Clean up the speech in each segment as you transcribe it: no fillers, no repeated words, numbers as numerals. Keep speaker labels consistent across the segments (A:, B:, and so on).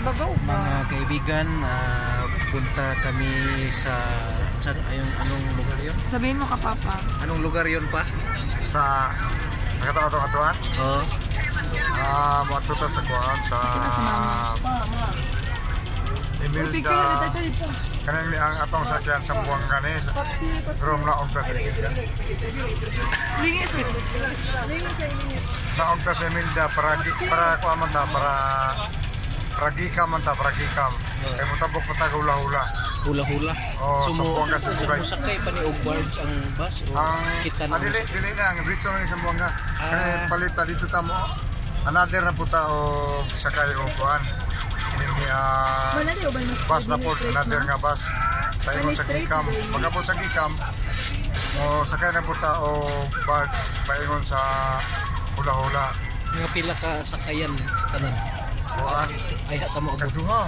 A: Ibabaw ba?
B: Mga kaibigan, punta kami sa anong lugar yun?
A: Sabihin mo ka, Papa.
B: Anong lugar yun pa?
C: Sa nakatawa-tuwa-tuwan?
B: Oo.
C: Matuto sa kuwan sa
A: Picture na
C: Imelda.
A: dito.
C: Kanang ang atong sakyan sa buwang kanis. Rom na ogta sa Imelda.
A: Lingis eh. Lingis eh.
C: Na ogta sa Imelda para kuwan man ta para gikam man ta para gikam. Kay motabok pa ta hula-hula.
B: Hula-hula.
C: Oh, sa buwang kasi bugay.
B: Musakay pa ni Ogbards ang bus o kita na?
C: Dili na ang ritso na sa buwang nga. Kani palit pa dito ta mo. Another na puta o sakay o kuwan. Ini
A: Wala na ubal mas.
C: bus na po, another nga bus. Paingon sa Gikam. Magabot sa Gikam, o sakay na po ta o bus, paingon sa hula-hula.
B: Mga pila ka sakayan tanan.
C: Kuan,
B: Ay hata mo abot.
C: kaduha,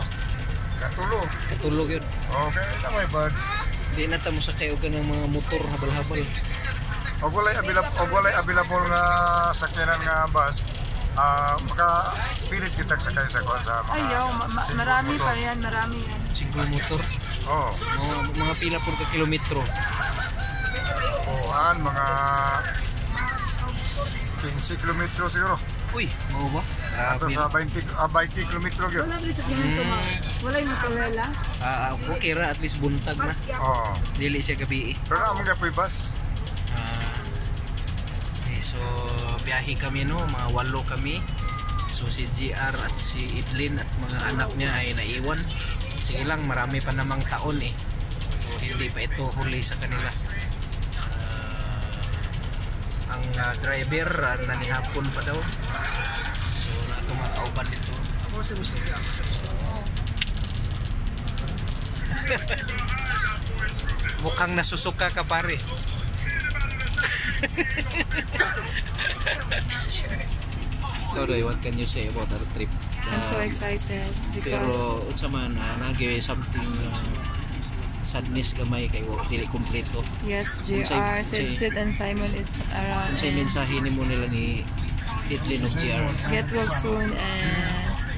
C: katulo.
B: Katulog yun.
C: Okay, na may bus.
B: Di na ta mo sakay og ng mga motor habal-habal.
C: O walay available nga sakyanan nga bus, makapilit kita sakay sa kuan sa mga
A: Ayaw,
C: single
A: marami
C: motor.
A: pa yan, marami yan.
B: Single motor.
C: Oh,
B: Mga pila po ka kilometro.
C: kuan, mga 15 kilometro siguro.
B: Uy, mao ba?
C: Ato
B: Grabe.
C: sa 20 kilometro gyud.
A: Wala ba sa ganito ba? Wala yung makarela?
B: Okay ra at least buntag na.
C: Oh.
B: Dili siya gabi eh.
C: Pero among gapoy bus.
B: Okay, so biyahe kami no, mga 8 kami. So si GR at si Idlin at mga anak niya ay naiwan. Sige lang, marami pa namang taon eh. So hindi pa ito huli sa kanila. Ang driver nanihapon pa daw. So na itong mga kauban dito. Mukhang nasusuka ka pare. Sorry, what can you say about our trip?
A: I'm so excited because
B: Pero unsa man nagay something sadness gamay kay dili kompleto.
A: yes, JR, Sid and Simon is not around.
B: Unsay mensahe nimo nila ni Idlin ug GR?
A: Get well soon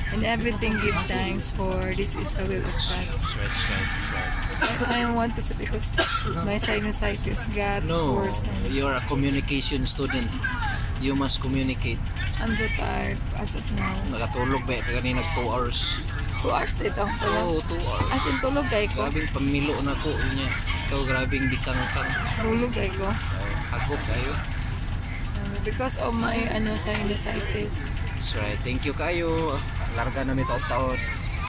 A: and everything give thanks for this is the will of God.
B: That's right.
A: I want to say because my sinusitis got
B: No,
A: worse.
B: you're a communication student. You must communicate.
A: I'm so tired as of now.
B: Nakatulog ba ka kanina 2 hours?
A: 2 hours dito.
B: Oh,
A: Tulog.
B: 2 hours.
A: As in tulog kay ko.
B: Grabing pamilo na ko niya. Ikaw grabing bikang-kang.
A: Tulog kay ko.
B: Hagop kayo.
A: Because of my sinusitis.
B: That's right. Thank you kayo. Larga na may taon-taon.